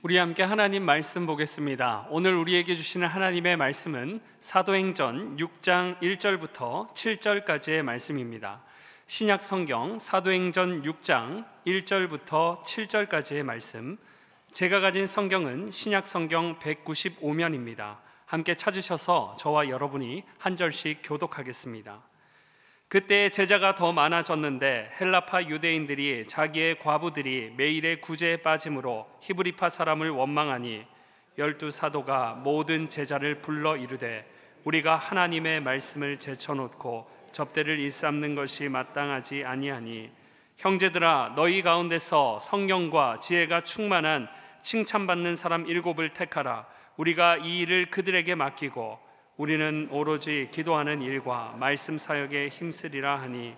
우리 함께 하나님 말씀 보겠습니다. 오늘 우리에게 주시는 하나님의 말씀은 사도행전 6장 1절부터 7절까지의 말씀입니다. 신약 성경 사도행전 6장 1절부터 7절까지의 말씀, 제가 가진 성경은 신약 성경 195면입니다. 함께 찾으셔서 저와 여러분이 한 절씩 교독하겠습니다. 그때 제자가 더 많아졌는데 헬라파 유대인들이 자기의 과부들이 매일의 구제에 빠짐으로 히브리파 사람을 원망하니 12 사도가 모든 제자를 불러 이르되 우리가 하나님의 말씀을 제쳐놓고 접대를 일삼는 것이 마땅하지 아니하니 형제들아, 너희 가운데서 성령과 지혜가 충만한 칭찬받는 사람 7을 택하라. 우리가 이 일을 그들에게 맡기고 우리는 오로지 기도하는 일과 말씀 사역에 힘쓰리라 하니,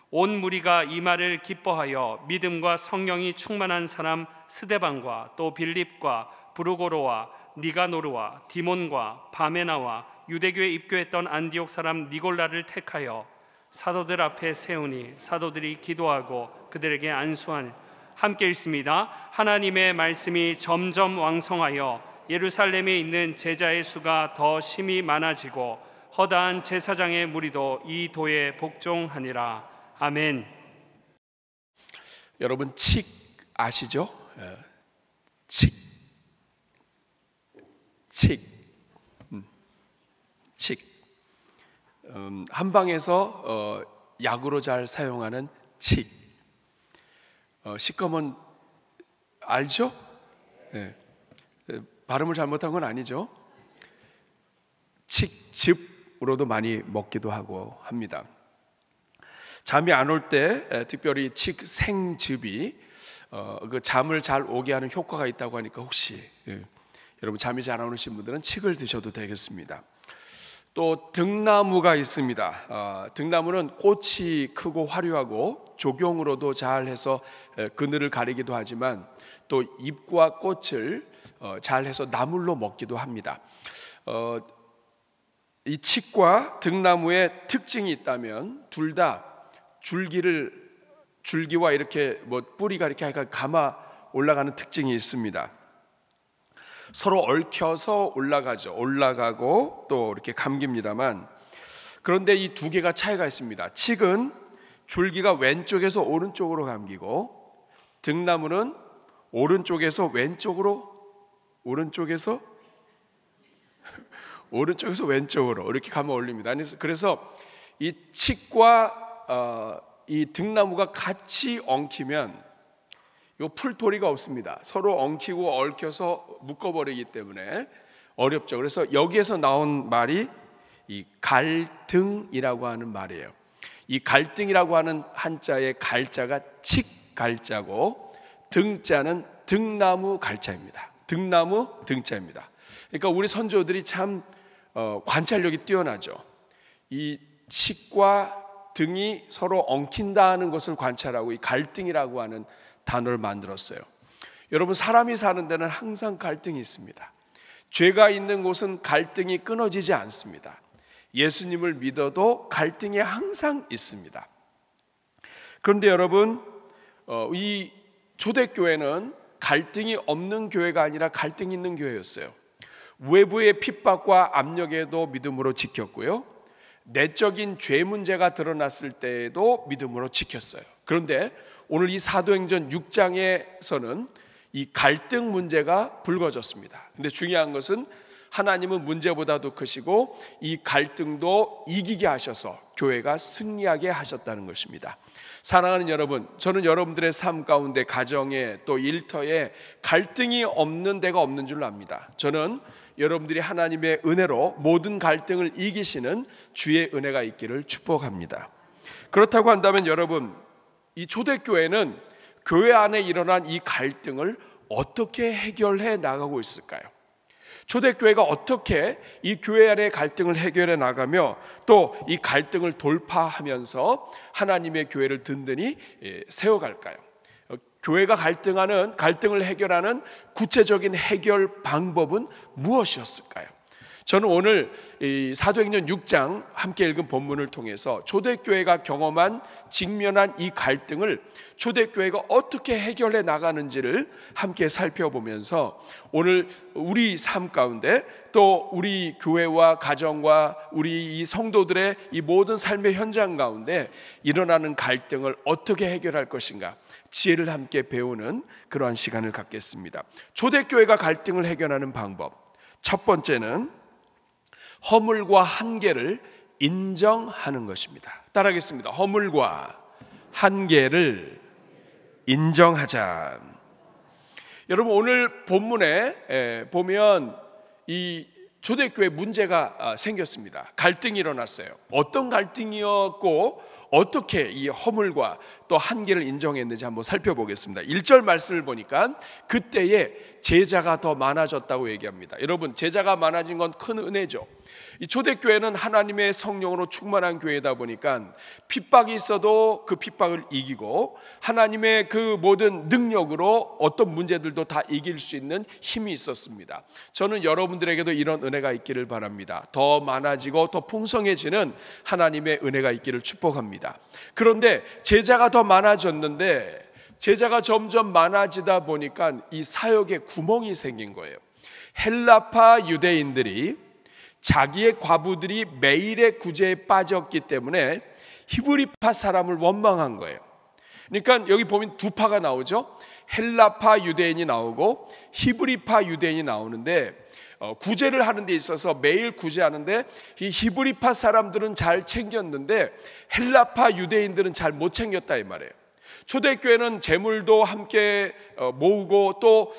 온 무리가 이 말을 기뻐하여 믿음과 성령이 충만한 사람 스데반과 또 빌립과 브루고로와 니가노르와 디몬과 바메나와 유대교에 입교했던 안디옥 사람 니골라를 택하여 사도들 앞에 세우니 사도들이 기도하고 그들에게 안수하니, 함께 읽습니다. 하나님의 말씀이 점점 왕성하여 예루살렘에 있는 제자의 수가 더 심히 많아지고 허다한 제사장의 무리도 이 도에 복종하니라. 아멘. 여러분 칡 아시죠? 칡. 한방에서 약으로 잘 사용하는 칡. 시꺼먼 알죠? 네. 발음을 잘못한 건 아니죠. 칡즙으로도 많이 먹기도 하고 합니다. 잠이 안 올 때 특별히 칡생즙이 그 잠을 잘 오게 하는 효과가 있다고 하니까 혹시 여러분 잠이 잘 안 오신 분들은 칡을 드셔도 되겠습니다. 또 등나무가 있습니다. 등나무는 꽃이 크고 화려하고 조경으로도 잘 해서 그늘을 가리기도 하지만 또 잎과 꽃을 잘 해서 나물로 먹기도 합니다. 이 칡과 등나무의 특징이 있다면 둘 다 줄기와 이렇게 뿌리가 이렇게 감아 올라가는 특징이 있습니다. 서로 얽혀서 올라가고 또 이렇게 감깁니다만, 그런데 이 두 개가 차이가 있습니다. 칡은 줄기가 왼쪽에서 오른쪽으로 감기고 등나무는 오른쪽에서 왼쪽으로 이렇게 감아 올립니다. 그래서 이 칡과 이 등나무가 같이 엉키면 이 풀토리가 없습니다. 서로 엉키고 얽혀서 묶어버리기 때문에 어렵죠. 그래서 여기에서 나온 말이 이 갈등이라고 하는 말이에요. 이 갈등이라고 하는 한자의 갈자가 칡갈자고 등자는 등나무 갈자입니다. 등나무 등자입니다. 그러니까 우리 선조들이 참 관찰력이 뛰어나죠. 이 칡과 등이 서로 엉킨다는 것을 관찰하고 이 갈등이라고 하는 단어를 만들었어요. 여러분, 사람이 사는 데는 항상 갈등이 있습니다. 죄가 있는 곳은 갈등이 끊어지지 않습니다. 예수님을 믿어도 갈등이 항상 있습니다. 그런데 여러분, 이 초대교회는 갈등이 없는 교회가 아니라 갈등이 있는 교회였어요. 외부의 핍박과 압력에도 믿음으로 지켰고요, 내적인 죄 문제가 드러났을 때에도 믿음으로 지켰어요. 그런데 오늘 이 사도행전 6장에서는 이 갈등 문제가 불거졌습니다. 근데 중요한 것은 하나님은 문제보다도 크시고 이 갈등도 이기게 하셔서 교회가 승리하게 하셨다는 것입니다. 사랑하는 여러분, 저는 여러분들의 삶 가운데 가정에 또 일터에 갈등이 없는 데가 없는 줄 압니다. 저는 여러분들이 하나님의 은혜로 모든 갈등을 이기시는 주의 은혜가 있기를 축복합니다. 그렇다고 한다면 여러분, 이 초대교회는 교회 안에 일어난 이 갈등을 어떻게 해결해 나가고 있을까요? 초대교회가 어떻게 이 교회 안의 갈등을 해결해 나가며 또 이 갈등을 돌파하면서 하나님의 교회를 든든히 세워갈까요? 교회가 갈등을 해결하는 구체적인 해결 방법은 무엇이었을까요? 저는 오늘 이 사도행전 6장 함께 읽은 본문을 통해서 초대교회가 경험한 직면한 이 갈등을 초대교회가 어떻게 해결해 나가는지를 함께 살펴보면서 오늘 우리 삶 가운데 또 우리 교회와 가정과 우리 이 성도들의 이 모든 삶의 현장 가운데 일어나는 갈등을 어떻게 해결할 것인가 지혜를 함께 배우는 그러한 시간을 갖겠습니다. 초대교회가 갈등을 해결하는 방법, 첫 번째는 허물과 한계를 인정하는 것입니다. 따라하겠습니다. 허물과 한계를 인정하자. 여러분, 오늘 본문에 보면 이 초대교회 문제가 생겼습니다. 갈등이 일어났어요. 어떤 갈등이었고 어떻게 이 허물과 또 한계를 인정했는지 한번 살펴보겠습니다. 1절 말씀을 보니까 그때에 제자가 더 많아졌다고 얘기합니다. 여러분, 제자가 많아진 건 큰 은혜죠. 이 초대교회는 하나님의 성령으로 충만한 교회다 보니까 핍박이 있어도 그 핍박을 이기고 하나님의 그 모든 능력으로 어떤 문제들도 다 이길 수 있는 힘이 있었습니다. 저는 여러분들에게도 이런 은혜가 있기를 바랍니다. 더 많아지고 더 풍성해지는 하나님의 은혜가 있기를 축복합니다. 그런데 제자가 더 많아졌는데 제자가 점점 많아지다 보니까 이 사역에 구멍이 생긴 거예요. 헬라파 유대인들이 자기의 과부들이 매일의 구제에 빠졌기 때문에 히브리파 사람을 원망한 거예요. 그러니까 여기 보면 두 파가 나오죠. 헬라파 유대인이 나오고 히브리파 유대인이 나오는데 구제를 하는 데 있어서 매일 구제하는데 이 히브리파 사람들은 잘 챙겼는데 헬라파 유대인들은 잘 못 챙겼다 이 말이에요. 초대교회는 재물도 함께 모으고 또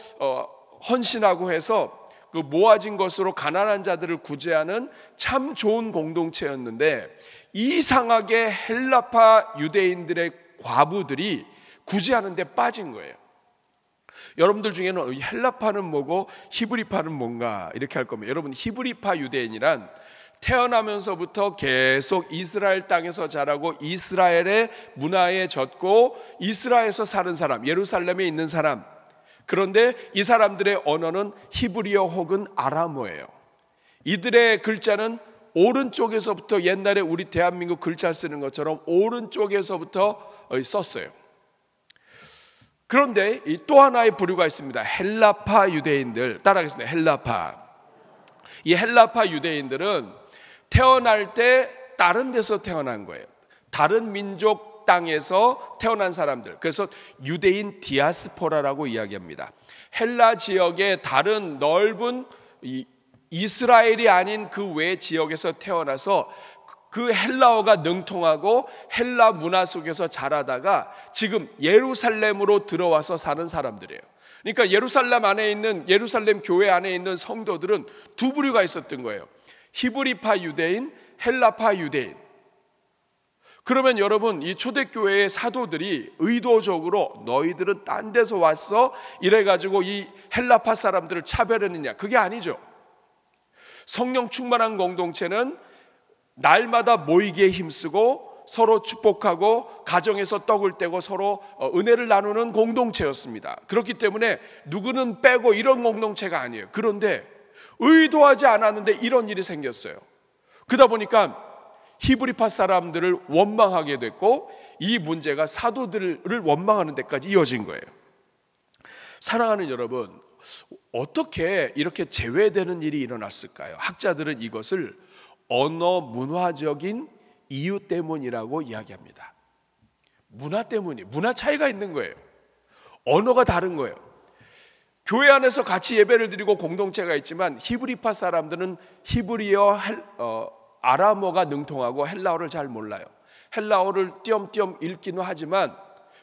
헌신하고 해서 그 모아진 것으로 가난한 자들을 구제하는 참 좋은 공동체였는데 이상하게 헬라파 유대인들의 과부들이 구제하는 데 빠진 거예요. 여러분들 중에는 헬라파는 뭐고 히브리파는 뭔가 이렇게 할 겁니다. 여러분, 히브리파 유대인이란 태어나면서부터 계속 이스라엘 땅에서 자라고 이스라엘의 문화에 젖고 이스라엘에서 사는 사람, 예루살렘에 있는 사람. 그런데 이 사람들의 언어는 히브리어 혹은 아람어예요. 이들의 글자는 오른쪽에서부터 옛날에 우리 대한민국 글자 쓰는 것처럼 오른쪽에서부터 썼어요. 그런데 또 하나의 부류가 있습니다. 헬라파 유대인들. 따라하겠습니다. 헬라파. 이 헬라파 유대인들은 태어날 때 다른 데서 태어난 거예요. 다른 민족 땅에서 태어난 사람들. 그래서 유대인 디아스포라라고 이야기합니다. 헬라 지역의 다른 넓은 이스라엘이 아닌 그 외 지역에서 태어나서 그 헬라어가 능통하고 헬라 문화 속에서 자라다가 지금 예루살렘으로 들어와서 사는 사람들이에요. 그러니까 예루살렘 교회 안에 있는 성도들은 두 부류가 있었던 거예요. 히브리파 유대인, 헬라파 유대인. 그러면 여러분, 이 초대교회의 사도들이 의도적으로 너희들은 딴 데서 왔어 이래가지고 이 헬라파 사람들을 차별했느냐? 그게 아니죠. 성령 충만한 공동체는 날마다 모이기에 힘쓰고 서로 축복하고 가정에서 떡을 떼고 서로 은혜를 나누는 공동체였습니다. 그렇기 때문에 누구는 빼고 이런 공동체가 아니에요. 그런데 의도하지 않았는데 이런 일이 생겼어요. 그러다 보니까 히브리파 사람들을 원망하게 됐고 이 문제가 사도들을 원망하는 데까지 이어진 거예요. 사랑하는 여러분, 어떻게 이렇게 제외되는 일이 일어났을까요? 학자들은 이것을 언어 문화적인 이유 때문이라고 이야기합니다. 문화 차이가 있는 거예요. 언어가 다른 거예요. 교회 안에서 같이 예배를 드리고 공동체가 있지만 히브리파 사람들은 히브리어, 아람어가 능통하고 헬라어를 잘 몰라요. 헬라어를 띄엄띄엄 읽기는 하지만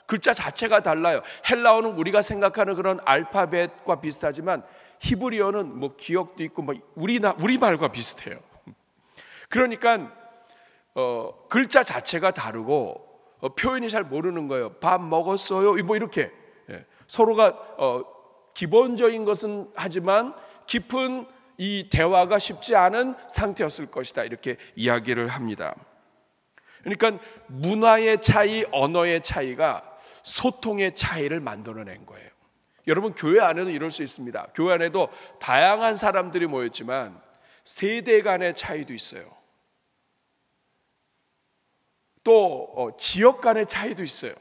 글자 자체가 달라요. 헬라어는 우리가 생각하는 그런 알파벳과 비슷하지만 히브리어는 뭐 기억도 있고 뭐 우리말과 비슷해요. 그러니까 글자 자체가 다르고 표현이 잘 모르는 거예요. 밥 먹었어요? 뭐 이렇게 서로가 기본적인 것은 하지만 깊은 이 대화가 쉽지 않은 상태였을 것이다 이렇게 이야기를 합니다. 그러니까 문화의 차이, 언어의 차이가 소통의 차이를 만들어낸 거예요. 여러분, 교회 안에도 이럴 수 있습니다. 교회 안에도 다양한 사람들이 모였지만 세대 간의 차이도 있어요. 또 지역 간의 차이도 있어요.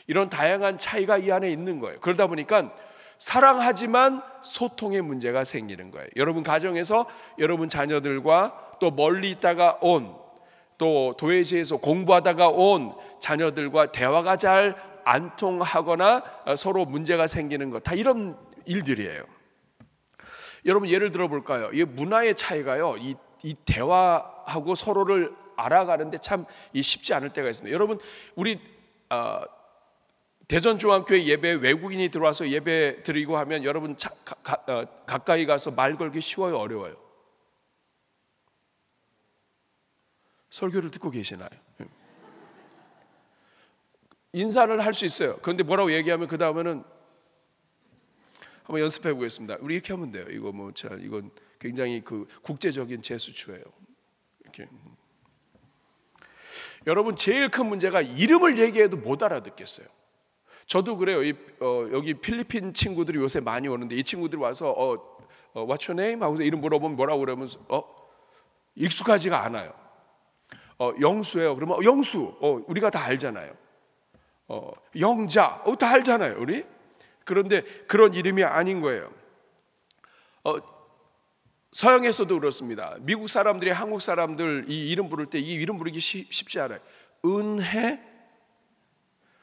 이런 다양한 차이가 이 안에 있는 거예요. 그러다 보니까 사랑하지만 소통의 문제가 생기는 거예요. 여러분 가정에서 여러분 자녀들과 또 멀리 있다가 온, 또 도회지에서 공부하다가 온 자녀들과 대화가 잘 안 통하거나 서로 문제가 생기는 것, 다 이런 일들이에요. 여러분 예를 들어 볼까요? 이 문화의 차이가요, 이 대화하고 서로를 알아가는데 참 쉽지 않을 때가 있습니다. 여러분 우리 대전중앙교회 예배에 외국인이 들어와서 예배 드리고 하면 여러분 가까이 가서 말 걸기 쉬워요, 어려워요? 설교를 듣고 계시나요? 인사를 할 수 있어요. 그런데 뭐라고 얘기하면 그 다음에는 한번 연습해 보겠습니다. 우리 이렇게 하면 돼요. 이거 이건 굉장히 그 국제적인 제스처예요. 이렇게. 여러분 제일 큰 문제가 이름을 얘기해도 못 알아듣겠어요. 저도 그래요. 여기 필리핀 친구들이 요새 많이 오는데 이 친구들이 와서 What's your name? 하고서 이름 물어보면 뭐라고 그러면 익숙하지가 않아요. 영수예요. 그러면 영수. 우리가 다 알잖아요. 영자. 다 알잖아요, 우리. 그런데 그런 이름이 아닌 거예요. 서양에서도 그렇습니다. 미국 사람들이 한국 사람들 이 이름 부를 때 이 이름 부르기 쉽지 않아요. 은혜.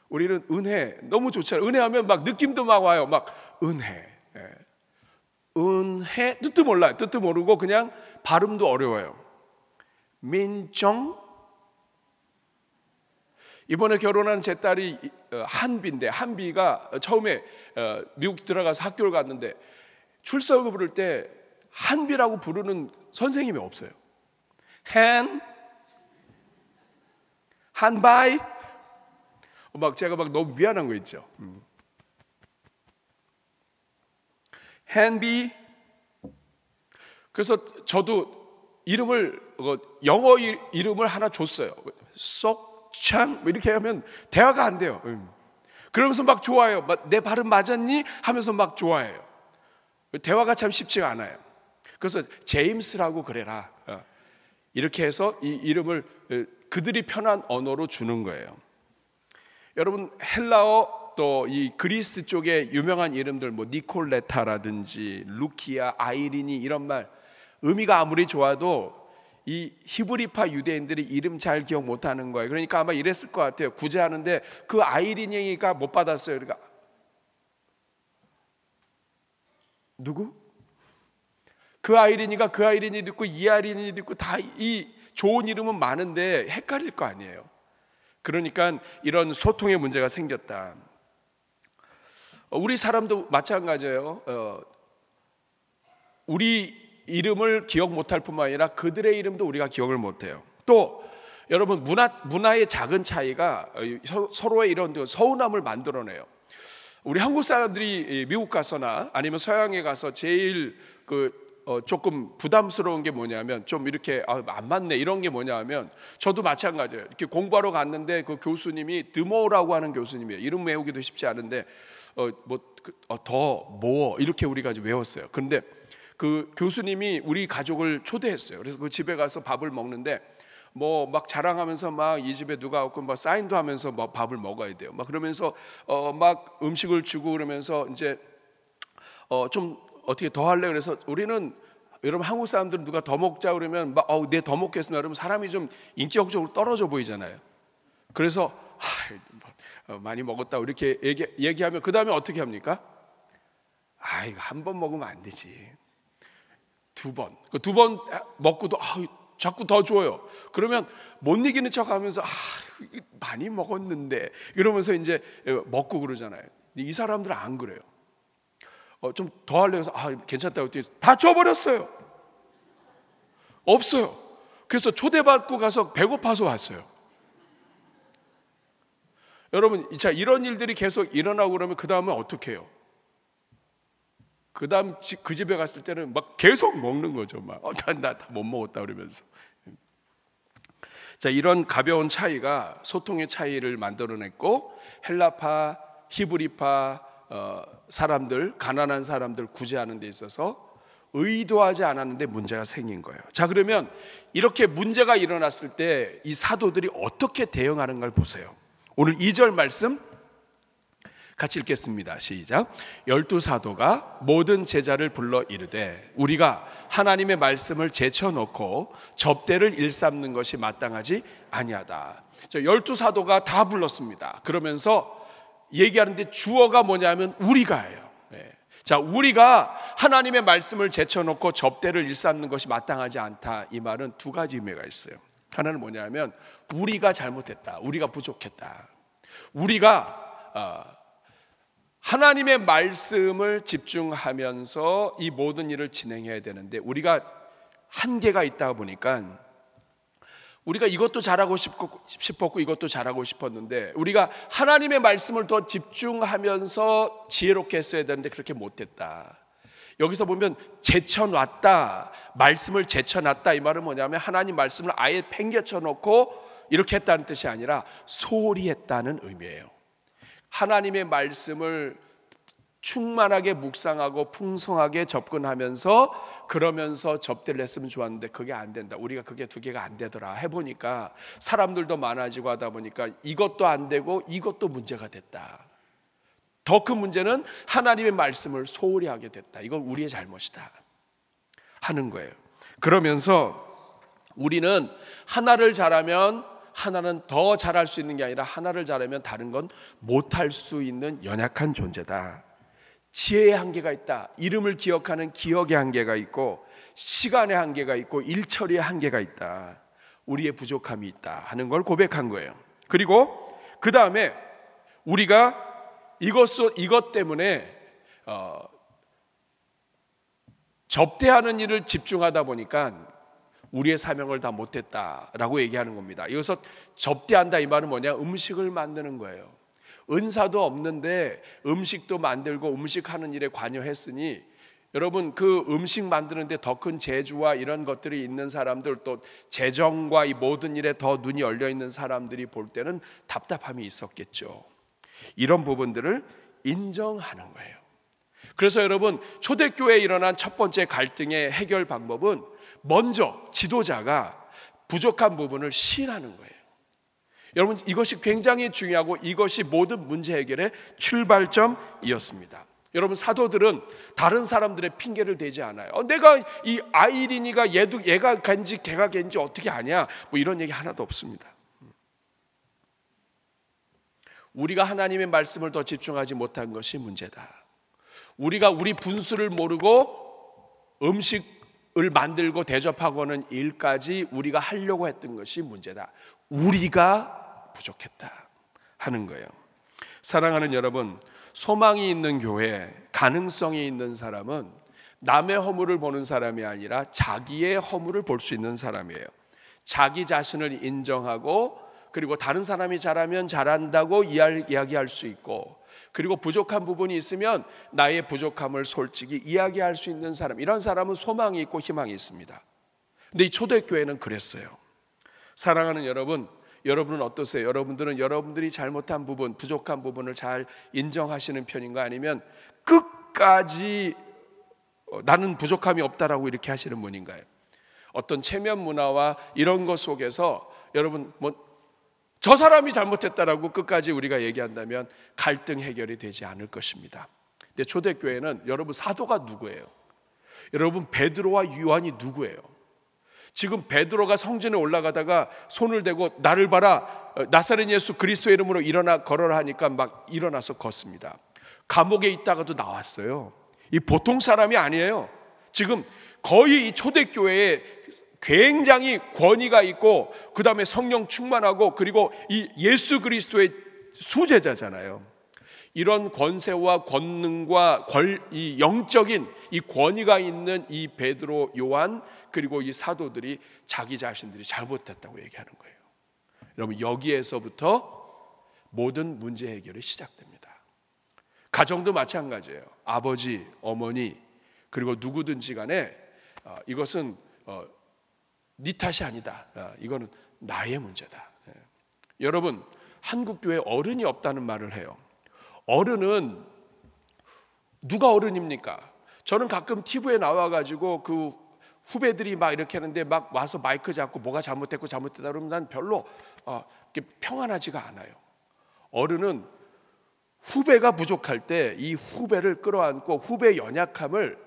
우리는 은혜 너무 좋잖아요. 은혜하면 막 느낌도 막 와요. 막 은혜. 은혜 뜻도 몰라요. 뜻도 모르고 그냥 발음도 어려워요. 민정. 이번에 결혼한 제 딸이 한비인데 한비가 처음에 미국 들어가서 학교를 갔는데 출석을 부를 때 한비라고 부르는 선생님이 없어요. 한바이 제가 너무 미안한 거 있죠. 한비. 그래서 저도 이름을 영어 이름을 하나 줬어요. 쏙찬 이렇게 하면 대화가 안 돼요. 그러면서 막 좋아해요. 내 발음 맞았니? 하면서 막 좋아해요. 대화가 참 쉽지가 않아요. 그래서 제임스라고 그래라. 이렇게 해서 이 이름을 그들이 편한 언어로 주는 거예요. 여러분 헬라어 또 이 그리스 쪽에 유명한 이름들 니콜레타라든지 루키아, 아이린이 이런 말 의미가 아무리 좋아도 이 히브리파 유대인들이 이름 잘 기억 못하는 거예요. 그러니까 아마 이랬을 것 같아요. 구제하는데 그 아이린이가 못 받았어요. 그러니까 누구? 그 아이린이가 그 아이린이도 있고 이 아이린이도 있고 다 이 좋은 이름은 많은데 헷갈릴 거 아니에요. 그러니까 이런 소통의 문제가 생겼다. 우리 사람도 마찬가지예요. 우리 이름을 기억 못할 뿐만 아니라 그들의 이름도 우리가 기억을 못해요. 또 여러분 문화의 작은 차이가 서로의 이런 서운함을 만들어내요. 우리 한국 사람들이 미국 가서나 아니면 서양에 가서 제일 조금 부담스러운 게 뭐냐면 좀 이렇게 안 맞네 이런 게 뭐냐면 저도 마찬가지예요. 이렇게 공부하러 갔는데 그 교수님이 드모라고 하는 교수님이에요. 이름 외우기도 쉽지 않은데 더 뭐 이렇게 우리가 외웠어요. 그런데 그 교수님이 우리 가족을 초대했어요. 그래서 그 집에 가서 밥을 먹는데 막 자랑하면서 막 이 집에 누가 왔고 막 사인도 하면서 막 밥을 먹어야 돼요. 막 그러면서 막 음식을 주고 그러면서 이제 좀 어떻게 더 할래? 그래서 우리는 여러분 한국 사람들은 누가 더 먹자 그러면 막 내 더 먹겠습니다. 그러면 사람이 좀 인격적으로 떨어져 보이잖아요. 그래서 많이 먹었다 이렇게 얘기하면 그 다음에 어떻게 합니까? 이거 한 번 먹으면 안 되지. 두 번 먹고도 자꾸 더 줘요. 그러면 못 이기는 척하면서 많이 먹었는데 이러면서 이제 먹고 그러잖아요. 이 사람들은 안 그래요. 좀 더 하려고 해서 괜찮다고 했더니 다 줘버렸어요. 없어요. 그래서 초대받고 가서 배고파서 왔어요. 여러분 이런 일들이 계속 일어나고 그러면 그 다음은 어떻게 해요? 그 다음 그 집에 갔을 때는 막 계속 먹는 거죠. 나 다 못 먹었다 그러면서. 자, 이런 가벼운 차이가 소통의 차이를 만들어냈고 헬라파, 히브리파 사람들, 가난한 사람들 구제하는 데 있어서 의도하지 않았는데 문제가 생긴 거예요. 자, 그러면 이렇게 문제가 일어났을 때 이 사도들이 어떻게 대응하는 걸 보세요. 오늘 2절 말씀 같이 읽겠습니다. 시작. 12사도가 모든 제자를 불러 이르되 우리가 하나님의 말씀을 제쳐놓고 접대를 일삼는 것이 마땅하지 아니하다. 12사도가 다 불렀습니다. 그러면서 얘기하는데 주어가 뭐냐면 우리가예요. 자, 우리가 하나님의 말씀을 제쳐놓고 접대를 일삼는 것이 마땅하지 않다. 이 말은 두 가지 의미가 있어요. 하나는 뭐냐면 우리가 잘못했다. 우리가 부족했다. 우리가 하나님의 말씀을 집중하면서 이 모든 일을 진행해야 되는데 우리가 한계가 있다 보니까 우리가 이것도 잘하고 싶었고 이것도 잘하고 싶었는데 우리가 하나님의 말씀을 더 집중하면서 지혜롭게 했어야 되는데 그렇게 못했다. 여기서 보면 제쳐놨다, 말씀을 제쳐놨다, 이 말은 뭐냐면 하나님 말씀을 아예 팽개쳐 놓고 이렇게 했다는 뜻이 아니라 소홀히 했다는 의미예요. 하나님의 말씀을 충만하게 묵상하고 풍성하게 접근하면서 그러면서 접대를 했으면 좋았는데 그게 안 된다. 우리가 그게 두 개가 안 되더라. 해보니까 사람들도 많아지고 하다 보니까 이것도 안 되고 이것도 문제가 됐다. 더 큰 문제는 하나님의 말씀을 소홀히 하게 됐다. 이건 우리의 잘못이다 하는 거예요. 그러면서 우리는 하나를 잘하면 하나는 더 잘할 수 있는 게 아니라 하나를 잘하면 다른 건 못할 수 있는 연약한 존재다. 지혜의 한계가 있다. 이름을 기억하는 기억의 한계가 있고 시간의 한계가 있고 일처리의 한계가 있다. 우리의 부족함이 있다 하는 걸 고백한 거예요. 그리고 그 다음에 우리가 이것 때문에 접대하는 일을 집중하다 보니까 우리의 사명을 다 못했다라고 얘기하는 겁니다. 이것을 접대한다 이 말은 뭐냐? 음식을 만드는 거예요. 은사도 없는데 음식도 만들고 음식하는 일에 관여했으니 여러분 그 음식 만드는데 더 큰 재주와 이런 것들이 있는 사람들 또 재정과 이 모든 일에 더 눈이 열려 있는 사람들이 볼 때는 답답함이 있었겠죠. 이런 부분들을 인정하는 거예요. 그래서 여러분 초대교회에 일어난 첫 번째 갈등의 해결 방법은 먼저 지도자가 부족한 부분을 시인하는 거예요. 여러분 이것이 굉장히 중요하고 이것이 모든 문제 해결의 출발점이었습니다. 여러분 사도들은 다른 사람들의 핑계를 대지 않아요. 내가 이 아이린이가 얘가 간지 걔가 간지 어떻게 아냐 뭐 이런 얘기 하나도 없습니다. 우리가 하나님의 말씀을 더 집중하지 못한 것이 문제다. 우리가 우리 분수를 모르고 음식을 만들고 대접하고 하는 일까지 우리가 하려고 했던 것이 문제다. 우리가 부족했다 하는 거예요. 사랑하는 여러분, 소망이 있는 교회, 가능성이 있는 사람은 남의 허물을 보는 사람이 아니라 자기의 허물을 볼 수 있는 사람이에요. 자기 자신을 인정하고 그리고 다른 사람이 잘하면 잘한다고 이야기할 수 있고 그리고 부족한 부분이 있으면 나의 부족함을 솔직히 이야기할 수 있는 사람, 이런 사람은 소망이 있고 희망이 있습니다. 근데 이 초대교회는 그랬어요. 사랑하는 여러분, 여러분은 어떠세요? 여러분들은 여러분들이 잘못한 부분, 부족한 부분을 잘 인정하시는 편인가 아니면 끝까지 나는 부족함이 없다라고 이렇게 하시는 분인가요? 어떤 체면 문화와 이런 것 속에서 여러분 저 사람이 잘못했다라고 끝까지 우리가 얘기한다면 갈등 해결이 되지 않을 것입니다. 근데 초대교회는 여러분 사도가 누구예요? 여러분 베드로와 요한이 누구예요? 지금 베드로가 성전에 올라가다가 손을 대고 나를 봐라 나사렛 예수 그리스도의 이름으로 일어나 걸어라 하니까 막 일어나서 걷습니다. 감옥에 있다가도 나왔어요. 이 보통 사람이 아니에요. 지금 거의 이 초대교회에 굉장히 권위가 있고 그 다음에 성령 충만하고 그리고 이 예수 그리스도의 수제자잖아요. 이런 권세와 권능과 이 영적인 이 권위가 있는 이 베드로, 요한 그리고 이 사도들이 자기 자신들이 잘못했다고 얘기하는 거예요. 여러분 여기에서부터 모든 문제 해결이 시작됩니다. 가정도 마찬가지예요. 아버지, 어머니 그리고 누구든지 간에 이것은 네 탓이 아니다. 이거는 나의 문제다. 여러분 한국 교회에 어른이 없다는 말을 해요. 어른은 누가 어른입니까? 저는 가끔 TV에 나와가지고 그 후배들이 막 이렇게 하는데 막 와서 마이크 잡고 뭐가 잘못됐고 잘못됐다 그러면 난 별로 평안하지가 않아요. 어른은 후배가 부족할 때 이 후배를 끌어안고 후배의 연약함을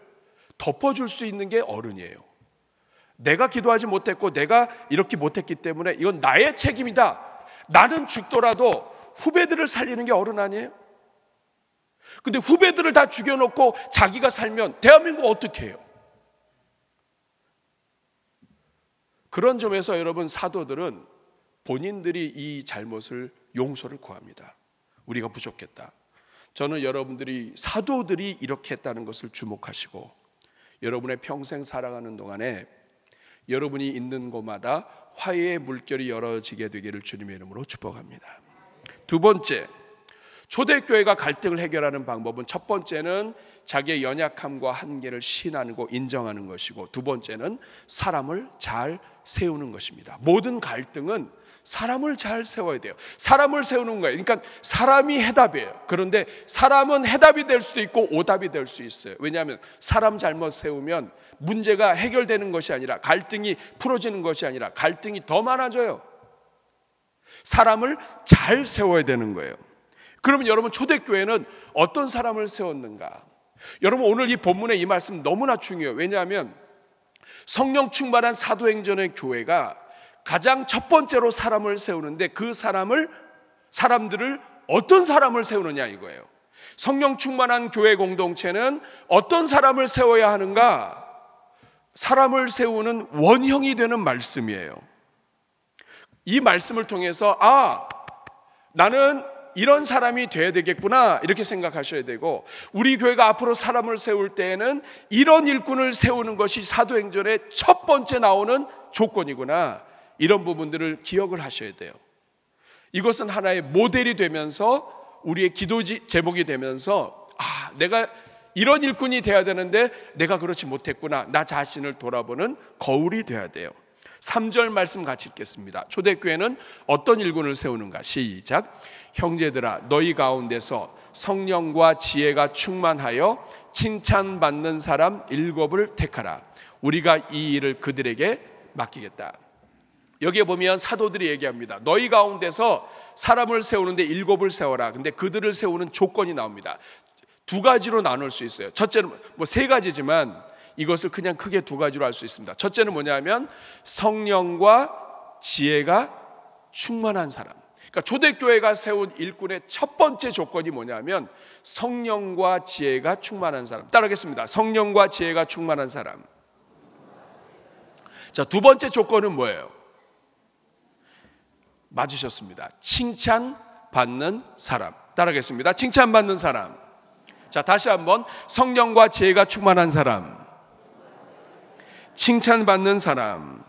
덮어줄 수 있는 게 어른이에요. 내가 기도하지 못했고 내가 이렇게 못했기 때문에 이건 나의 책임이다. 나는 죽더라도 후배들을 살리는 게 어른 아니에요? 근데 후배들을 다 죽여놓고 자기가 살면 대한민국 어떻게 해요? 그런 점에서 여러분, 사도들은 본인들이 이 잘못을 용서를 구합니다. 우리가 부족했다. 저는 여러분들이 사도들이 이렇게 했다는 것을 주목하시고 여러분의 평생 살아가는 동안에 여러분이 있는 곳마다 화해의 물결이 열어지게 되기를 주님의 이름으로 축복합니다. 두 번째, 초대교회가 갈등을 해결하는 방법은 첫 번째는 자기의 연약함과 한계를 시인하고 인정하는 것이고, 두 번째는 사람을 잘 세우는 것입니다. 모든 갈등은 사람을 잘 세워야 돼요. 사람을 세우는 거예요. 그러니까 사람이 해답이에요. 그런데 사람은 해답이 될 수도 있고 오답이 될 수 있어요. 왜냐하면 사람 잘못 세우면 문제가 해결되는 것이 아니라, 갈등이 풀어지는 것이 아니라 갈등이 더 많아져요. 사람을 잘 세워야 되는 거예요. 그러면 여러분, 초대교회는 어떤 사람을 세웠는가? 여러분, 오늘 이 본문의 이 말씀 너무나 중요해요. 왜냐하면 성령 충만한 사도행전의 교회가 가장 첫 번째로 사람을 세우는데, 그 사람들을 어떤 사람을 세우느냐 이거예요. 성령 충만한 교회 공동체는 어떤 사람을 세워야 하는가? 사람을 세우는 원형이 되는 말씀이에요. 이 말씀을 통해서 나는 이런 사람이 돼야 되겠구나, 이렇게 생각하셔야 되고, 우리 교회가 앞으로 사람을 세울 때에는 이런 일꾼을 세우는 것이 사도행전의 첫 번째 나오는 조건이구나, 이런 부분들을 기억을 하셔야 돼요. 이것은 하나의 모델이 되면서 우리의 기도 제목이 되면서 내가 이런 일꾼이 돼야 되는데 내가 그렇지 못했구나, 나 자신을 돌아보는 거울이 돼야 돼요. 3절 말씀 같이 읽겠습니다. 초대교회는 어떤 일꾼을 세우는가? 시작. 형제들아, 너희 가운데서 성령과 지혜가 충만하여 칭찬받는 사람 7을 택하라. 우리가 이 일을 그들에게 맡기겠다. 여기에 보면 사도들이 얘기합니다. 너희 가운데서 사람을 세우는데 7을 세워라. 근데 그들을 세우는 조건이 나옵니다. 두 가지로 나눌 수 있어요. 첫째는 세 가지지만 이것을 그냥 크게 두 가지로 할 수 있습니다. 첫째는 뭐냐면 성령과 지혜가 충만한 사람. 그러니까 초대교회가 세운 일꾼의 첫 번째 조건이 뭐냐면 성령과 지혜가 충만한 사람. 따라하겠습니다. 성령과 지혜가 충만한 사람. 자, 두 번째 조건은 뭐예요? 맞으셨습니다. 칭찬받는 사람. 따라하겠습니다. 칭찬받는 사람. 자, 다시 한번. 성령과 지혜가 충만한 사람, 칭찬받는 사람.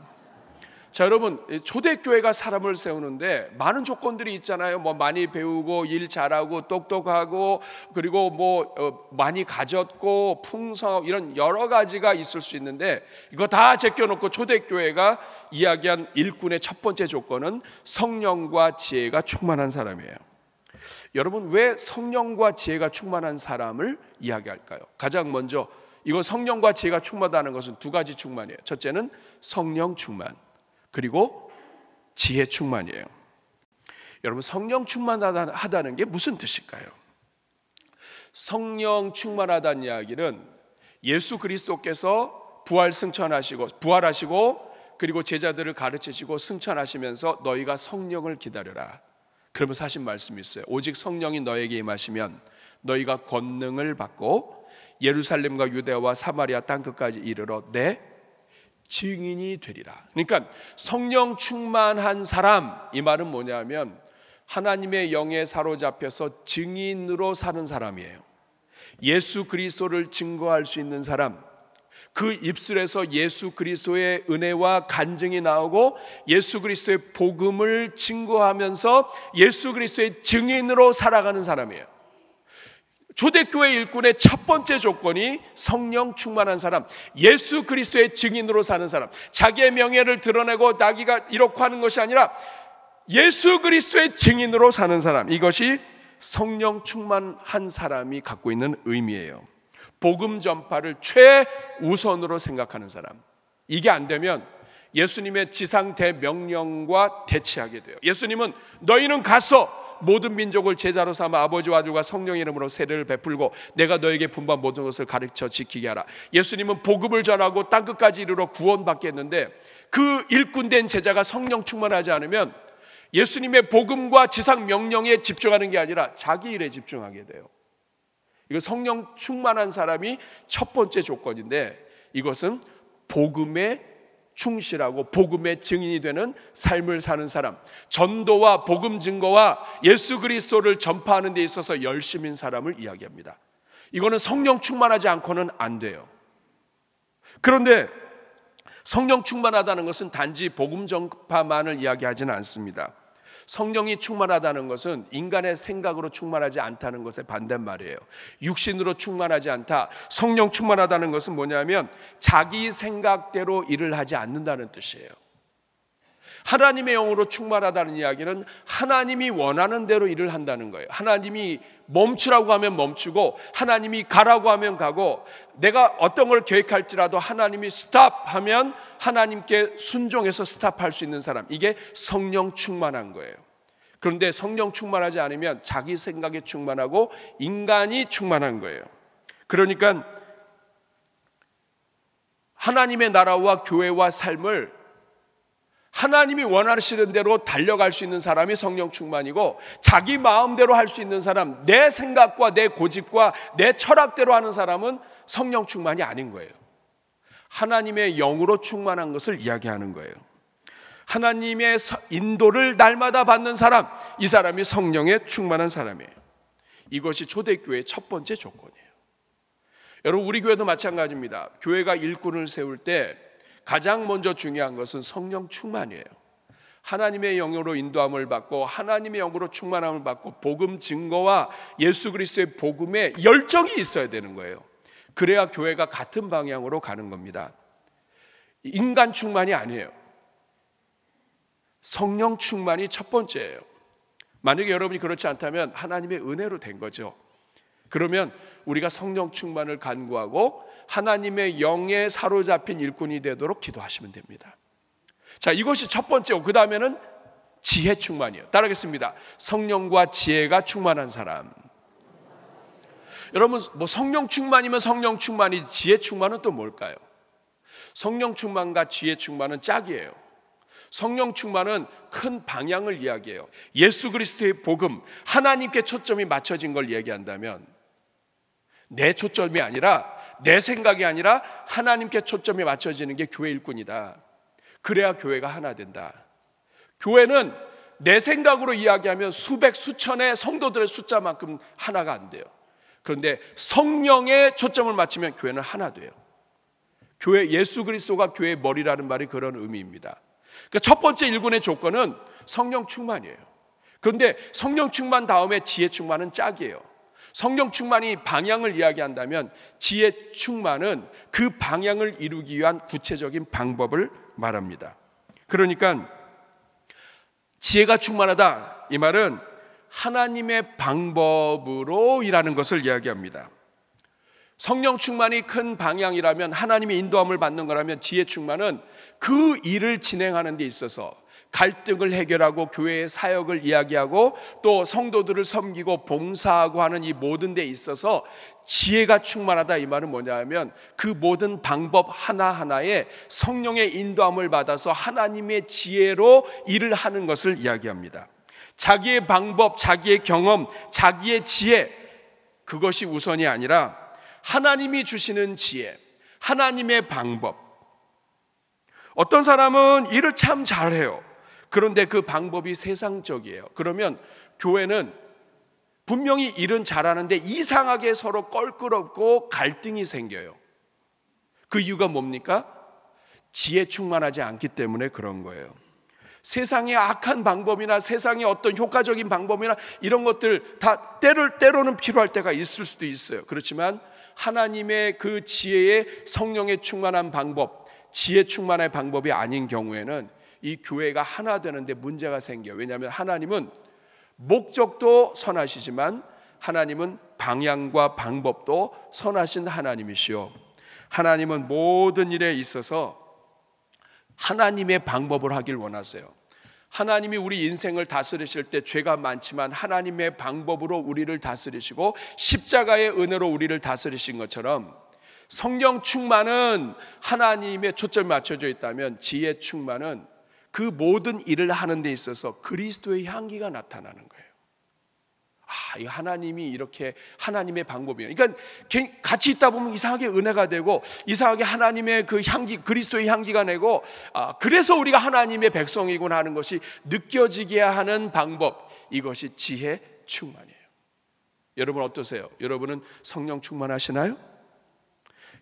자, 여러분, 초대교회가 사람을 세우는데 많은 조건들이 있잖아요. 많이 배우고 일 잘하고 똑똑하고 그리고 많이 가졌고 풍성하고 이런 여러 가지가 있을 수 있는데, 이거 다 제껴놓고 초대교회가 이야기한 일꾼의 첫 번째 조건은 성령과 지혜가 충만한 사람이에요. 여러분, 왜 성령과 지혜가 충만한 사람을 이야기할까요? 가장 먼저 이거 성령과 지혜가 충만하다는 것은 두 가지 충만이에요. 첫째는 성령 충만, 그리고 지혜 충만이에요. 여러분, 성령 충만하다는 게 무슨 뜻일까요? 성령 충만하다는 이야기는 예수 그리스도께서 부활하시고 그리고 제자들을 가르치시고 승천하시면서 너희가 성령을 기다려라, 그러면서 하신 말씀이 있어요. 오직 성령이 너에게 임하시면 너희가 권능을 받고 예루살렘과 유대와 사마리아 땅끝까지 이르러 내 증인이 되리라. 그러니까 성령 충만한 사람, 이 말은 뭐냐면 하나님의 영에 사로잡혀서 증인으로 사는 사람이에요. 예수 그리스도를 증거할 수 있는 사람, 그 입술에서 예수 그리스도의 은혜와 간증이 나오고 예수 그리스도의 복음을 증거하면서 예수 그리스도의 증인으로 살아가는 사람이에요. 초대교회 일꾼의 첫 번째 조건이 성령 충만한 사람, 예수 그리스도의 증인으로 사는 사람. 자기의 명예를 드러내고 자기가 이렇게 하는 것이 아니라 예수 그리스도의 증인으로 사는 사람, 이것이 성령 충만한 사람이 갖고 있는 의미예요. 복음 전파를 최우선으로 생각하는 사람. 이게 안 되면 예수님의 지상 대명령과 대치하게 돼요. 예수님은 너희는 가서 모든 민족을 제자로 삼아 아버지와 아들과 성령의 이름으로 세례를 베풀고 내가 너에게 분부한 모든 것을 가르쳐 지키게 하라. 예수님은 복음을 전하고 땅끝까지 이르러 구원받게 했는데 그 일꾼된 제자가 성령 충만하지 않으면 예수님의 복음과 지상 명령에 집중하는 게 아니라 자기 일에 집중하게 돼요. 이거 성령 충만한 사람이 첫 번째 조건인데, 이것은 복음에 충실하고 복음의 증인이 되는 삶을 사는 사람, 전도와 복음 증거와 예수 그리스도를 전파하는 데 있어서 열심인 사람을 이야기합니다. 이거는 성령 충만하지 않고는 안 돼요. 그런데 성령 충만하다는 것은 단지 복음 전파만을 이야기하지는 않습니다. 성령이 충만하다는 것은 인간의 생각으로 충만하지 않다는 것의 반대말이에요. 육신으로 충만하지 않다. 성령 충만하다는 것은 뭐냐면 자기 생각대로 일을 하지 않는다는 뜻이에요. 하나님의 영으로 충만하다는 이야기는 하나님이 원하는 대로 일을 한다는 거예요. 하나님이 멈추라고 하면 멈추고 하나님이 가라고 하면 가고, 내가 어떤 걸 계획할지라도 하나님이 스탑하면 하나님께 순종해서 스탑할 수 있는 사람, 이게 성령 충만한 거예요. 그런데 성령 충만하지 않으면 자기 생각에 충만하고 인간이 충만한 거예요. 그러니까 하나님의 나라와 교회와 삶을 하나님이 원하시는 대로 달려갈 수 있는 사람이 성령 충만이고, 자기 마음대로 할 수 있는 사람, 내 생각과 내 고집과 내 철학대로 하는 사람은 성령 충만이 아닌 거예요. 하나님의 영으로 충만한 것을 이야기하는 거예요. 하나님의 인도를 날마다 받는 사람, 이 사람이 성령에 충만한 사람이에요. 이것이 초대교회의 첫 번째 조건이에요. 여러분, 우리 교회도 마찬가지입니다. 교회가 일꾼을 세울 때 가장 먼저 중요한 것은 성령 충만이에요. 하나님의 영으로 인도함을 받고 하나님의 영으로 충만함을 받고 복음 증거와 예수 그리스도의 복음에 열정이 있어야 되는 거예요. 그래야 교회가 같은 방향으로 가는 겁니다. 인간 충만이 아니에요. 성령 충만이 첫 번째예요. 만약에 여러분이 그렇지 않다면 하나님의 은혜로 된 거죠. 그러면 우리가 성령 충만을 간구하고 하나님의 영에 사로잡힌 일꾼이 되도록 기도하시면 됩니다. 자, 이것이 첫 번째고, 그 다음에는 지혜 충만이에요. 따라하겠습니다. 성령과 지혜가 충만한 사람. 여러분, 뭐 성령 충만이면 성령 충만이, 지혜 충만은 또 뭘까요? 성령 충만과 지혜 충만은 짝이에요. 성령 충만은 큰 방향을 이야기해요. 예수 그리스도의 복음, 하나님께 초점이 맞춰진 걸 얘기한다면, 내 초점이 아니라, 내 생각이 아니라 하나님께 초점이 맞춰지는 게 교회 일꾼이다. 그래야 교회가 하나 된다. 교회는 내 생각으로 이야기하면 수백 수천의 성도들의 숫자만큼 하나가 안 돼요. 그런데 성령에 초점을 맞추면 교회는 하나 돼요. 교회, 예수 그리스도가 교회의 머리라는 말이 그런 의미입니다. 그러니까 첫 번째 일꾼의 조건은 성령 충만이에요. 그런데 성령 충만 다음에 지혜 충만은 짝이에요. 성령 충만이 방향을 이야기한다면 지혜 충만은 그 방향을 이루기 위한 구체적인 방법을 말합니다. 그러니까 지혜가 충만하다, 이 말은 하나님의 방법으로 일하는 것을 이야기합니다. 성령 충만이 큰 방향이라면, 하나님의 인도함을 받는 거라면, 지혜 충만은 그 일을 진행하는 데 있어서 갈등을 해결하고 교회의 사역을 이야기하고 또 성도들을 섬기고 봉사하고 하는 이 모든 데 있어서 지혜가 충만하다, 이 말은 뭐냐 하면 그 모든 방법 하나하나에 성령의 인도함을 받아서 하나님의 지혜로 일을 하는 것을 이야기합니다. 자기의 방법, 자기의 경험, 자기의 지혜, 그것이 우선이 아니라 하나님이 주시는 지혜, 하나님의 방법. 어떤 사람은 일을 참 잘해요. 그런데 그 방법이 세상적이에요. 그러면 교회는 분명히 일은 잘하는데 이상하게 서로 껄끄럽고 갈등이 생겨요. 그 이유가 뭡니까? 지혜 충만하지 않기 때문에 그런 거예요. 세상의 악한 방법이나 세상의 어떤 효과적인 방법이나 이런 것들 다 때로는 필요할 때가 있을 수도 있어요. 그렇지만 하나님의 그 지혜의 성령의 충만한 방법, 지혜 충만의 방법이 아닌 경우에는 이 교회가 하나 되는데 문제가 생겨요. 왜냐하면 하나님은 목적도 선하시지만 하나님은 방향과 방법도 선하신 하나님이시오. 하나님은 모든 일에 있어서 하나님의 방법을 하길 원하세요. 하나님이 우리 인생을 다스리실 때 죄가 많지만 하나님의 방법으로 우리를 다스리시고 십자가의 은혜로 우리를 다스리신 것처럼, 성령 충만은 하나님의 초점이 맞춰져 있다면 지혜 충만은 그 모든 일을 하는 데 있어서 그리스도의 향기가 나타나는 거예요. 이 하나님이 이렇게 하나님의 방법이에요. 그러니까 같이 있다 보면 이상하게 은혜가 되고 이상하게 하나님의 그 향기, 그리스도의 향기가 내고, 그래서 우리가 하나님의 백성이구나 하는 것이 느껴지게 하는 방법, 이것이 지혜 충만이에요. 여러분 어떠세요? 여러분은 성령 충만하시나요?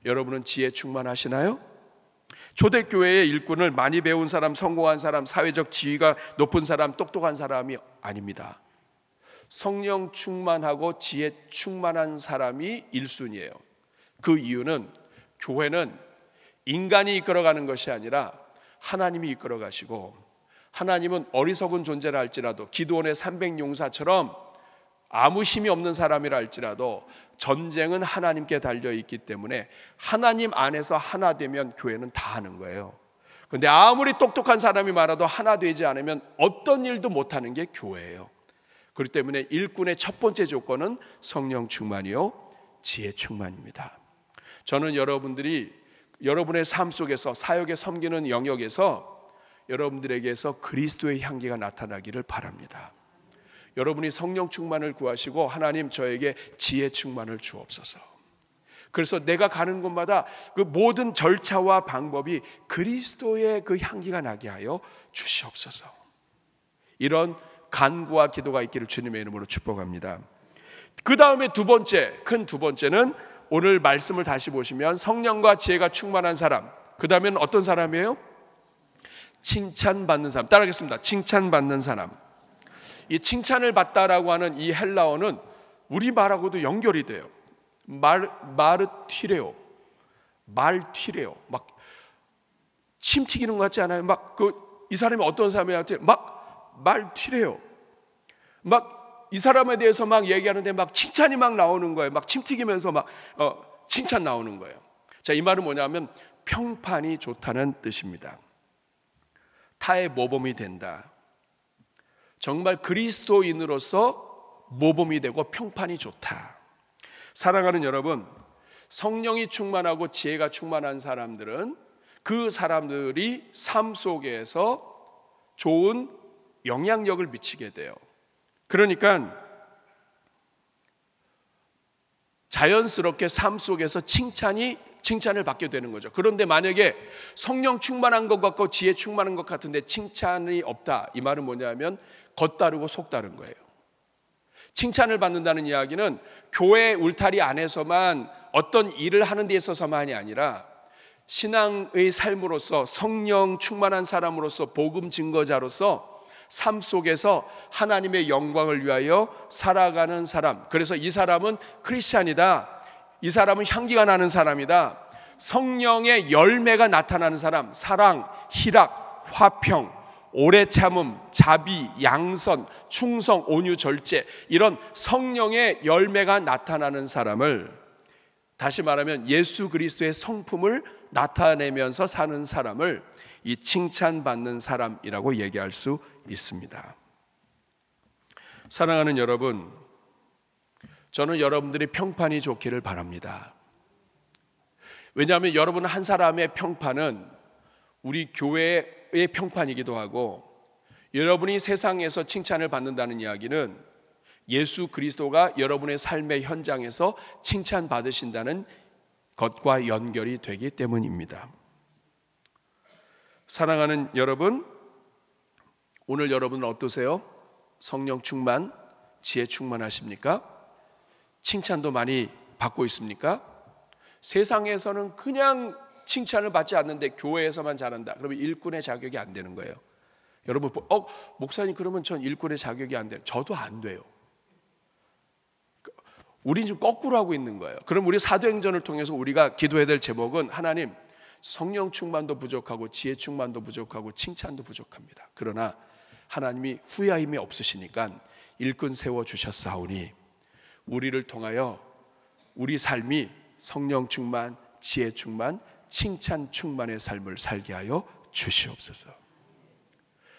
여러분은 지혜 충만하시나요? 초대교회의 일꾼을 많이 배운 사람, 성공한 사람, 사회적 지위가 높은 사람, 똑똑한 사람이 아닙니다. 성령 충만하고 지혜 충만한 사람이 1순위예요. 그 이유는 교회는 인간이 이끌어가는 것이 아니라 하나님이 이끌어가시고, 하나님은 어리석은 존재라 할지라도 기드온의 300용사처럼 아무 힘이 없는 사람이라 할지라도 전쟁은 하나님께 달려있기 때문에 하나님 안에서 하나 되면 교회는 다 하는 거예요. 그런데 아무리 똑똑한 사람이 많아도 하나 되지 않으면 어떤 일도 못하는 게 교회예요. 그렇기 때문에 일꾼의 첫 번째 조건은 성령 충만이요 지혜 충만입니다. 저는 여러분들이 여러분의 삶 속에서 사역에 섬기는 영역에서 여러분들에게서 그리스도의 향기가 나타나기를 바랍니다. 여러분이 성령 충만을 구하시고, 하나님 저에게 지혜 충만을 주옵소서. 그래서 내가 가는 곳마다 그 모든 절차와 방법이 그리스도의 그 향기가 나게 하여 주시옵소서. 이런 간구와 기도가 있기를 주님의 이름으로 축복합니다. 그 다음에 큰 두 번째는 오늘 말씀을 다시 보시면 성령과 지혜가 충만한 사람, 그 다음에는 어떤 사람이에요? 칭찬받는 사람. 따라하겠습니다. 칭찬받는 사람. 이 칭찬을 받다라고 하는 이 헬라어는 우리말하고도 연결이 돼요. 말튀레오. 막 침 튀기는 것 같지 않아요? 이 사람이 어떤 사람이한테 말튀래요. 이 사람에 대해서 얘기하는데 칭찬이 나오는 거예요. 침 튀기면서 칭찬 나오는 거예요. 자, 이 말은 뭐냐면 평판이 좋다는 뜻입니다. 타의 모범이 된다. 정말 그리스도인으로서 모범이 되고 평판이 좋다. 사랑하는 여러분, 성령이 충만하고 지혜가 충만한 사람들은 그 사람들이 삶 속에서 좋은 영향력을 미치게 돼요. 그러니까 자연스럽게 삶 속에서 칭찬을 받게 되는 거죠. 그런데 만약에 성령 충만한 것 같고 지혜 충만한 것 같은데 칭찬이 없다, 이 말은 뭐냐면 겉다르고 속다른 거예요. 칭찬을 받는다는 이야기는 교회 울타리 안에서만 어떤 일을 하는 데 있어서만이 아니라 신앙의 삶으로서 성령 충만한 사람으로서 복음 증거자로서 삶 속에서 하나님의 영광을 위하여 살아가는 사람, 그래서 이 사람은 크리스찬이다, 이 사람은 향기가 나는 사람이다, 성령의 열매가 나타나는 사람, 사랑, 희락, 화평, 오래 참음, 자비, 양선, 충성, 온유, 절제, 이런 성령의 열매가 나타나는 사람을, 다시 말하면 예수 그리스도의 성품을 나타내면서 사는 사람을 이 칭찬받는 사람이라고 얘기할 수 있습니다. 사랑하는 여러분, 저는 여러분들이 평판이 좋기를 바랍니다. 왜냐하면 여러분 한 사람의 평판은 우리 교회의 평판이기도 하고, 여러분이 세상에서 칭찬을 받는다는 이야기는 예수 그리스도가 여러분의 삶의 현장에서 칭찬받으신다는 것과 연결이 되기 때문입니다. 사랑하는 여러분, 오늘 여러분은 어떠세요? 성령 충만, 지혜 충만하십니까? 칭찬도 많이 받고 있습니까? 세상에서는 그냥 칭찬을 받지 않는데 교회에서만 잘한다, 그러면 일꾼의 자격이 안 되는 거예요. 여러분, 목사님 그러면 전 일꾼의 자격이 안 돼요. 저도 안 돼요. 우린 좀 거꾸로 하고 있는 거예요. 그럼 우리 사도행전을 통해서 우리가 기도해야 될 제목은, 하나님 성령 충만도 부족하고 지혜 충만도 부족하고 칭찬도 부족합니다. 그러나 하나님이 후회함이 없으시니까 일꾼 세워주셨사오니 우리를 통하여 우리 삶이 성령 충만, 지혜 충만, 칭찬 충만의 삶을 살게 하여 주시옵소서.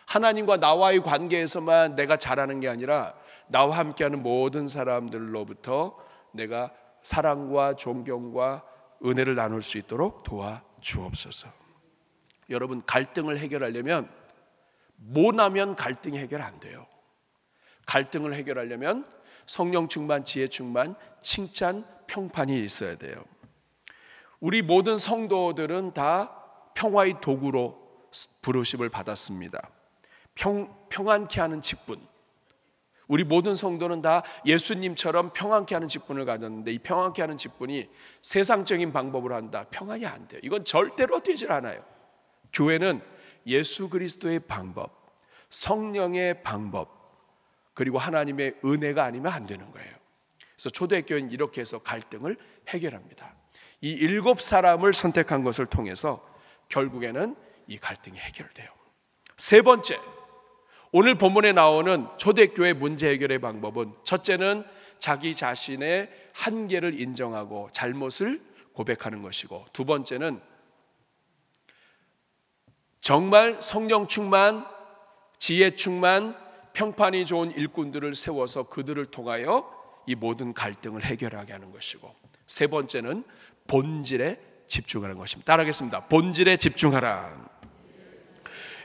하나님과 나와의 관계에서만 내가 잘하는 게 아니라 나와 함께하는 모든 사람들로부터 내가 사랑과 존경과 은혜를 나눌 수 있도록 도와주옵소서. 여러분, 갈등을 해결하려면 모나면 갈등이 해결 안 돼요. 갈등을 해결하려면 성령 충만, 지혜 충만, 칭찬, 평판이 있어야 돼요. 우리 모든 성도들은 다 평화의 도구로 부르심을 받았습니다. 평안케 하는 직분. 우리 모든 성도는 다 예수님처럼 평안케 하는 직분을 가졌는데 이 평안케 하는 직분이 세상적인 방법으로 한다. 평안이 안 돼요. 이건 절대로 되질 않아요. 교회는 예수 그리스도의 방법, 성령의 방법, 그리고 하나님의 은혜가 아니면 안 되는 거예요. 그래서 초대교회는 이렇게 해서 갈등을 해결합니다. 이 7사람을 선택한 것을 통해서 결국에는 이 갈등이 해결돼요. 세 번째, 오늘 본문에 나오는 초대교회 문제 해결의 방법은, 첫째는 자기 자신의 한계를 인정하고 잘못을 고백하는 것이고, 두 번째는 정말 성령 충만, 지혜 충만, 평판이 좋은 일꾼들을 세워서 그들을 통하여 이 모든 갈등을 해결하게 하는 것이고, 세 번째는 본질에 집중하는 것입니다. 따라하겠습니다. 본질에 집중하라.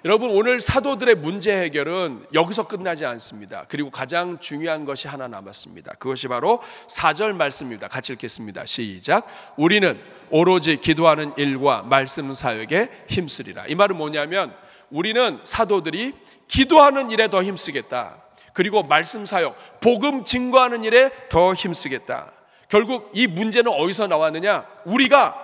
여러분, 오늘 사도들의 문제 해결은 여기서 끝나지 않습니다. 그리고 가장 중요한 것이 하나 남았습니다. 그것이 바로 4절 말씀입니다. 같이 읽겠습니다. 시작. 우리는 오로지 기도하는 일과 말씀 사역에 힘쓰리라. 이 말은 뭐냐면, 우리는 사도들이 기도하는 일에 더 힘쓰겠다. 그리고 말씀 사역, 복음 증거하는 일에 더 힘쓰겠다. 결국 이 문제는 어디서 나왔느냐? 우리가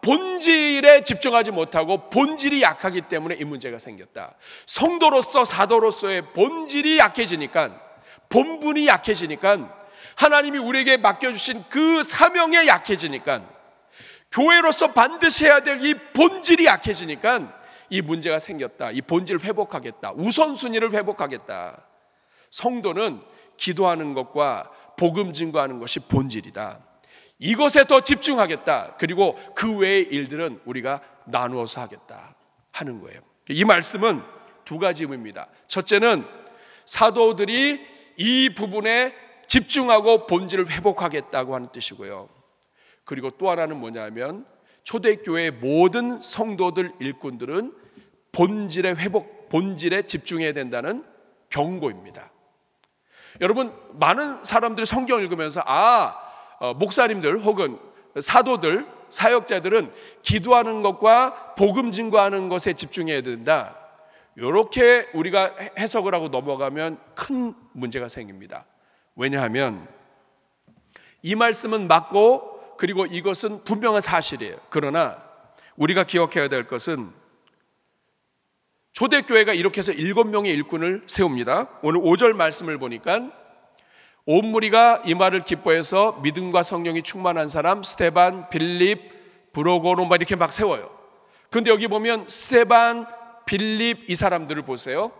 본질에 집중하지 못하고 본질이 약하기 때문에 이 문제가 생겼다. 성도로서, 사도로서의 본질이 약해지니까, 본분이 약해지니까, 하나님이 우리에게 맡겨주신 그 사명에 약해지니까, 교회로서 반드시 해야 될 이 본질이 약해지니까 이 문제가 생겼다. 이 본질을 회복하겠다. 우선순위를 회복하겠다. 성도는 기도하는 것과 복음 증거하는 것이 본질이다. 이것에 더 집중하겠다. 그리고 그 외의 일들은 우리가 나누어서 하겠다 하는 거예요. 이 말씀은 두 가지 의미입니다. 첫째는 사도들이 이 부분에 집중하고 본질을 회복하겠다고 하는 뜻이고요. 그리고 또 하나는 뭐냐면, 초대교회의 모든 성도들, 일꾼들은 본질의 회복, 본질에 집중해야 된다는 경고입니다. 여러분, 많은 사람들이 성경을 읽으면서 목사님들 혹은 사도들, 사역자들은 기도하는 것과 복음 증거하는 것에 집중해야 된다, 이렇게 우리가 해석을 하고 넘어가면 큰 문제가 생깁니다. 왜냐하면 이 말씀은 맞고, 그리고 이것은 분명한 사실이에요. 그러나 우리가 기억해야 될 것은, 초대교회가 이렇게 해서 7명의 일꾼을 세웁니다. 오늘 5절 말씀을 보니까 온 무리가 이 말을 기뻐해서 믿음과 성령이 충만한 사람 스데반, 빌립, 브로고로 이렇게 막 세워요. 그런데 여기 보면 스데반, 빌립 이 사람들을 보세요.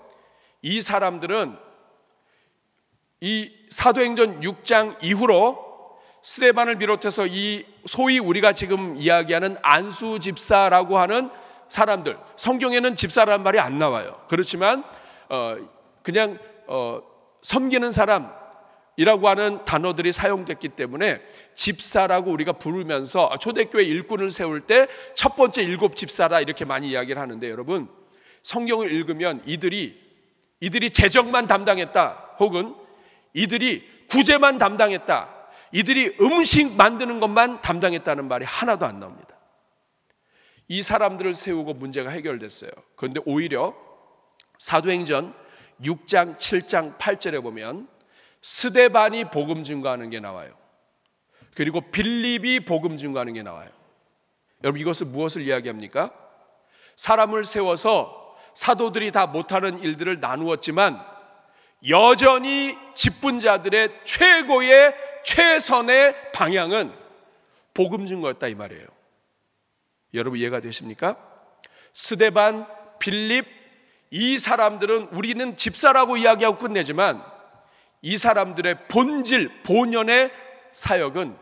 이 사람들은 이 사도행전 6장 이후로 스데반을 비롯해서 이 소위 우리가 지금 이야기하는 안수 집사라고 하는 사람들, 성경에는 집사라는 말이 안 나와요. 그렇지만 그냥 섬기는 사람이라고 하는 단어들이 사용됐기 때문에 집사라고 우리가 부르면서 초대교회 일꾼을 세울 때 첫 번째 7 집사라 이렇게 많이 이야기를 하는데, 여러분, 성경을 읽으면 이들이 재정만 담당했다, 혹은 이들이 구제만 담당했다, 이들이 음식 만드는 것만 담당했다는 말이 하나도 안 나옵니다. 이 사람들을 세우고 문제가 해결됐어요. 그런데 오히려 사도행전 6장, 7장, 8절에 보면 스데반이 복음 증거하는 게 나와요. 그리고 빌립이 복음 증거하는 게 나와요. 여러분, 이것은 무엇을 이야기합니까? 사람을 세워서 사도들이 다 못하는 일들을 나누었지만 여전히 직분자들의 최고의 최선의 방향은 복음 증거였다, 이 말이에요. 여러분, 이해가 되십니까? 스데반, 빌립 이 사람들은 우리는 집사라고 이야기하고 끝내지만 이 사람들의 본질, 본연의 사역은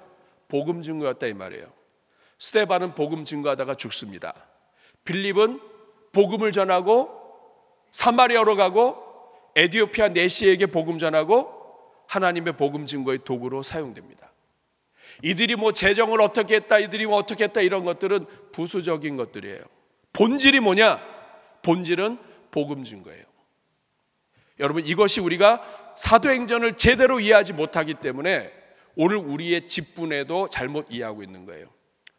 복음 증거였다 이 말이에요. 스데반은 복음 증거하다가 죽습니다. 빌립은 복음을 전하고 사마리아로 가고 에디오피아 내시에게 복음 전하고 하나님의 복음 증거의 도구로 사용됩니다. 이들이 뭐 재정을 어떻게 했다, 이들이 뭐 어떻게 했다, 이런 것들은 부수적인 것들이에요. 본질이 뭐냐? 본질은 복음 증거예요. 여러분, 이것이 우리가 사도행전을 제대로 이해하지 못하기 때문에 오늘 우리의 직분에도 잘못 이해하고 있는 거예요.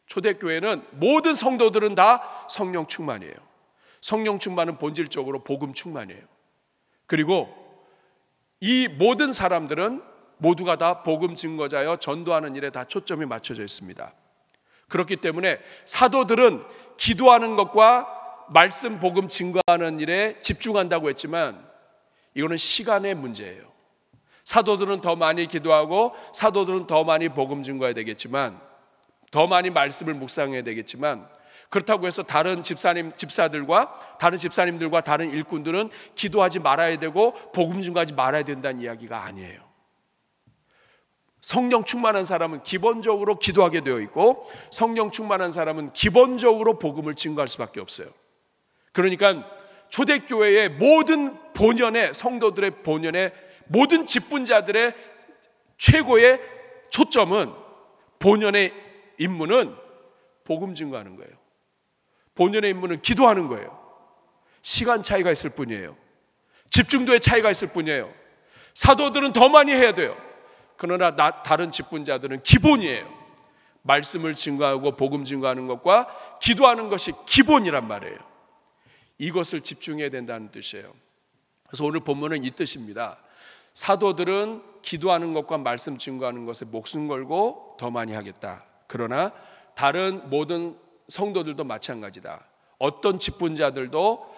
초대교회는 모든 성도들은 다 성령 충만이에요. 성령 충만은 본질적으로 복음 충만이에요. 그리고 이 모든 사람들은 모두가 다 복음 증거자여 전도하는 일에 다 초점이 맞춰져 있습니다. 그렇기 때문에 사도들은 기도하는 것과 말씀 복음 증거하는 일에 집중한다고 했지만 이거는 시간의 문제예요. 사도들은 더 많이 기도하고 사도들은 더 많이 복음 증거해야 되겠지만, 더 많이 말씀을 묵상해야 되겠지만, 그렇다고 해서 다른 집사들과 다른 집사님들과 다른 일꾼들은 기도하지 말아야 되고 복음 증거하지 말아야 된다는 이야기가 아니에요. 성령 충만한 사람은 기본적으로 기도하게 되어 있고, 성령 충만한 사람은 기본적으로 복음을 증거할 수밖에 없어요. 그러니까 초대교회의 모든 본연의 성도들의 본연의 모든 직분자들의 최고의 초점은, 본연의 임무는 복음 증거하는 거예요. 본연의 임무는 기도하는 거예요. 시간 차이가 있을 뿐이에요. 집중도의 차이가 있을 뿐이에요. 사도들은 더 많이 해야 돼요. 그러나 다른 직분자들은 기본이에요. 말씀을 증거하고 복음 증거하는 것과 기도하는 것이 기본이란 말이에요. 이것을 집중해야 된다는 뜻이에요. 그래서 오늘 본문은 이 뜻입니다. 사도들은 기도하는 것과 말씀 증거하는 것에 목숨 걸고 더 많이 하겠다. 그러나 다른 모든 성도들도 마찬가지다. 어떤 직분자들도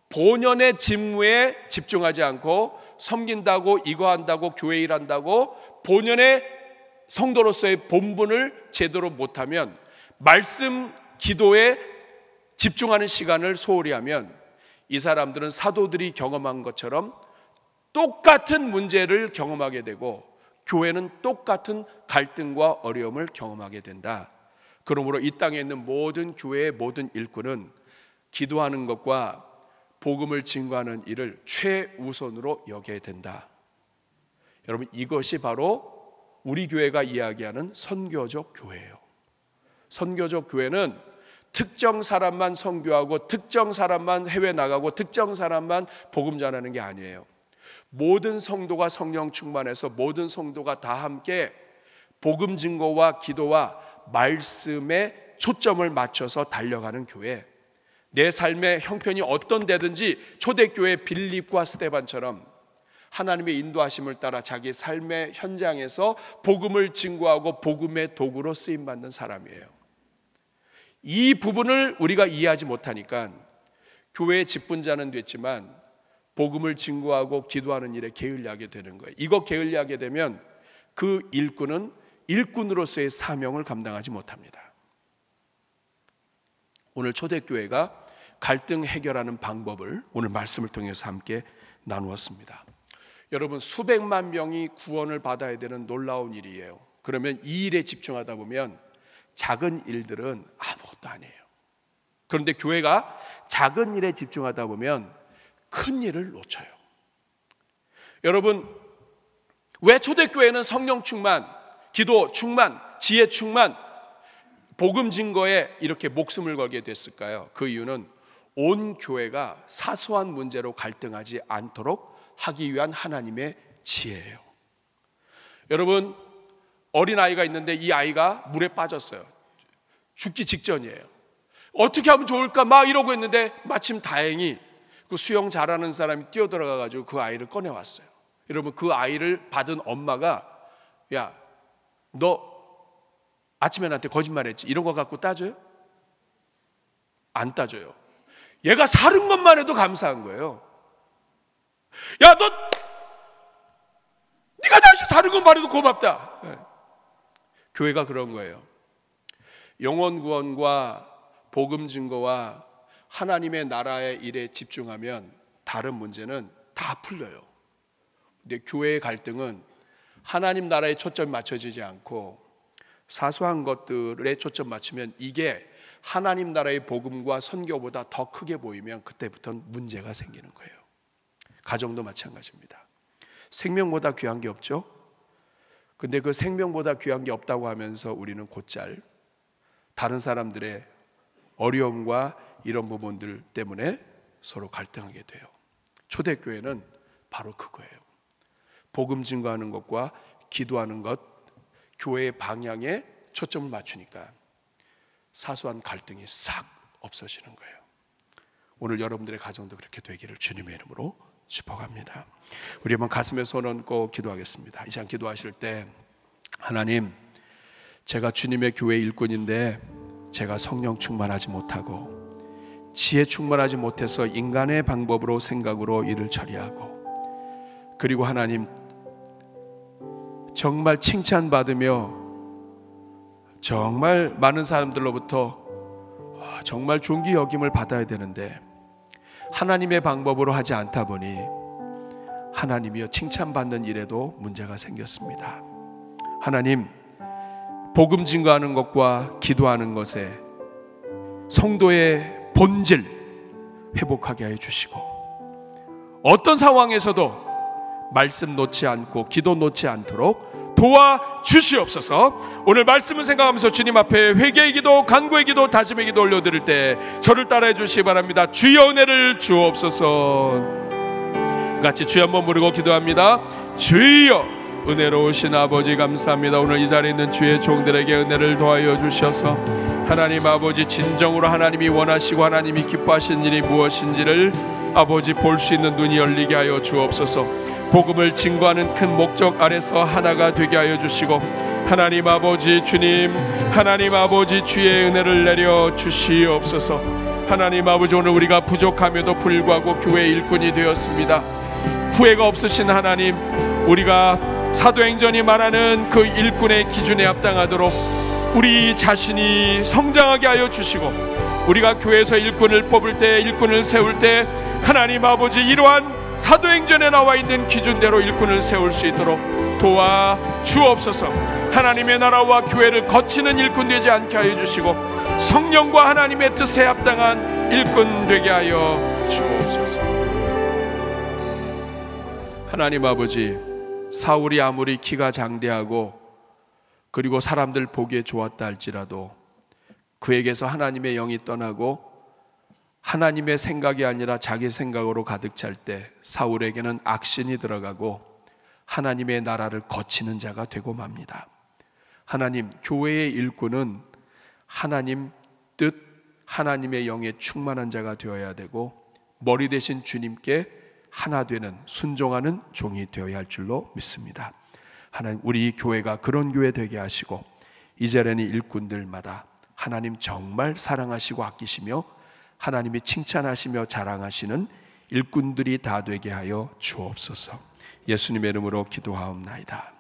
본연의 직무에 집중하지 않고 섬긴다고, 이거 한다고, 교회 일한다고 본연의 성도로서의 본분을 제대로 못하면, 말씀 기도에 집중하는 시간을 소홀히 하면 이 사람들은 사도들이 경험한 것처럼 똑같은 문제를 경험하게 되고 교회는 똑같은 갈등과 어려움을 경험하게 된다. 그러므로 이 땅에 있는 모든 교회의 모든 일꾼은 기도하는 것과 복음을 증거하는 일을 최우선으로 여겨야 된다. 여러분, 이것이 바로 우리 교회가 이야기하는 선교적 교회예요. 선교적 교회는 특정 사람만 선교하고 특정 사람만 해외 나가고 특정 사람만 복음 전하는 게 아니에요. 모든 성도가 성령 충만해서 모든 성도가 다 함께 복음 증거와 기도와 말씀에 초점을 맞춰서 달려가는 교회. 내 삶의 형편이 어떤 데든지 초대교회 빌립과 스데반처럼 하나님의 인도하심을 따라 자기 삶의 현장에서 복음을 증거하고 복음의 도구로 쓰임받는 사람이에요. 이 부분을 우리가 이해하지 못하니까 교회의 직분자는 됐지만 복음을 증거하고 기도하는 일에 게을리하게 되는 거예요. 이거 게을리하게 되면 그 일꾼은 일꾼으로서의 사명을 감당하지 못합니다. 오늘 초대교회가 갈등 해결하는 방법을 오늘 말씀을 통해서 함께 나누었습니다. 여러분, 수백만 명이 구원을 받아야 되는 놀라운 일이에요. 그러면 이 일에 집중하다 보면 작은 일들은 아무것도 아니에요. 그런데 교회가 작은 일에 집중하다 보면 큰 일을 놓쳐요. 여러분, 왜 초대교회는 성령 충만, 기도 충만, 지혜 충만, 복음 증거에 이렇게 목숨을 걸게 됐을까요? 그 이유는 온 교회가 사소한 문제로 갈등하지 않도록 하기 위한 하나님의 지혜예요. 여러분, 어린아이가 있는데 이 아이가 물에 빠졌어요. 죽기 직전이에요. 어떻게 하면 좋을까 막 이러고 있는데 마침 다행히 그 수영 잘하는 사람이 뛰어들어가가지고 그 아이를 꺼내왔어요. 여러분, 그 아이를 받은 엄마가 야, 너 아침에 나한테 거짓말했지? 이런 거 갖고 따져요? 안 따져요. 얘가 사는 것만 해도 감사한 거예요. 야, 너 네가 다시 사는 것만 해도 고맙다. 네. 교회가 그런 거예요. 영혼 구원과 복음 증거와 하나님의 나라의 일에 집중하면 다른 문제는 다 풀려요. 근데 교회의 갈등은 하나님 나라에 초점이 맞춰지지 않고 사소한 것들에 초점 맞추면 이게 하나님 나라의 복음과 선교보다 더 크게 보이면 그때부터는 문제가 생기는 거예요. 가정도 마찬가지입니다. 생명보다 귀한 게 없죠. 근데 그 생명보다 귀한 게 없다고 하면서 우리는 곧잘 다른 사람들의 어려움과 이런 부분들 때문에 서로 갈등하게 돼요. 초대교회는 바로 그거예요. 복음 증거하는 것과 기도하는 것, 교회의 방향에 초점을 맞추니까 사소한 갈등이 싹 없어지는 거예요. 오늘 여러분들의 가정도 그렇게 되기를 주님의 이름으로 축복합니다. 우리 한번 가슴에 손 얹고 기도하겠습니다. 이 시간 기도하실 때 하나님, 제가 주님의 교회 일꾼인데 제가 성령 충만하지 못하고 지혜 충만하지 못해서 인간의 방법으로 생각으로 일을 처리하고, 그리고 하나님 정말 칭찬받으며 정말 많은 사람들로부터 정말 존귀 여김을 받아야 되는데 하나님의 방법으로 하지 않다 보니 하나님이여 칭찬받는 일에도 문제가 생겼습니다. 하나님, 복음 증거하는 것과 기도하는 것에 성도의 본질 회복하게 하여 주시고, 어떤 상황에서도 말씀 놓지 않고 기도 놓지 않도록 도와주시옵소서. 오늘 말씀을 생각하면서 주님 앞에 회개의 기도, 간구의 기도, 다짐의 기도 올려드릴 때 저를 따라해 주시기 바랍니다. 주여 은혜를 주옵소서. 같이 주여 한번 부르고 기도합니다. 주여, 은혜로우신 아버지 감사합니다. 오늘 이 자리에 있는 주의 종들에게 은혜를 더하여 주셔서 하나님 아버지, 진정으로 하나님이 원하시고 하나님이 기뻐하시는 일이 무엇인지를 아버지 볼 수 있는 눈이 열리게 하여 주옵소서. 복음을 증거하는 큰 목적 아래서 하나가 되게 하여 주시고, 하나님 아버지 주님, 하나님 아버지 주의 은혜를 내려 주시옵소서. 하나님 아버지, 오늘 우리가 부족함에도 불구하고 교회 일꾼이 되었습니다. 후회가 없으신 하나님, 우리가 사도행전이 말하는 그 일꾼의 기준에 합당하도록 우리 자신이 성장하게 하여 주시고, 우리가 교회에서 일꾼을 뽑을 때, 일꾼을 세울 때 하나님 아버지 이러한 사도행전에 나와 있는 기준대로 일꾼을 세울 수 있도록 도와주옵소서. 하나님의 나라와 교회를 거치는 일꾼 되지 않게 하여 주시고 성령과 하나님의 뜻에 합당한 일꾼 되게 하여 주옵소서. 하나님 아버지, 사울이 아무리 키가 장대하고 그리고 사람들 보기에 좋았다 할지라도 그에게서 하나님의 영이 떠나고 하나님의 생각이 아니라 자기 생각으로 가득 찰 때 사울에게는 악신이 들어가고 하나님의 나라를 거치는 자가 되고 맙니다. 하나님, 교회의 일꾼은 하나님 뜻, 하나님의 영에 충만한 자가 되어야 되고 머리 대신 주님께 하나 되는 순종하는 종이 되어야 할 줄로 믿습니다. 하나님, 우리 교회가 그런 교회 되게 하시고 이 자리에 일꾼들마다 하나님 정말 사랑하시고 아끼시며 하나님이 칭찬하시며 자랑하시는 일꾼들이 다 되게 하여 주옵소서. 예수님의 이름으로 기도하옵나이다.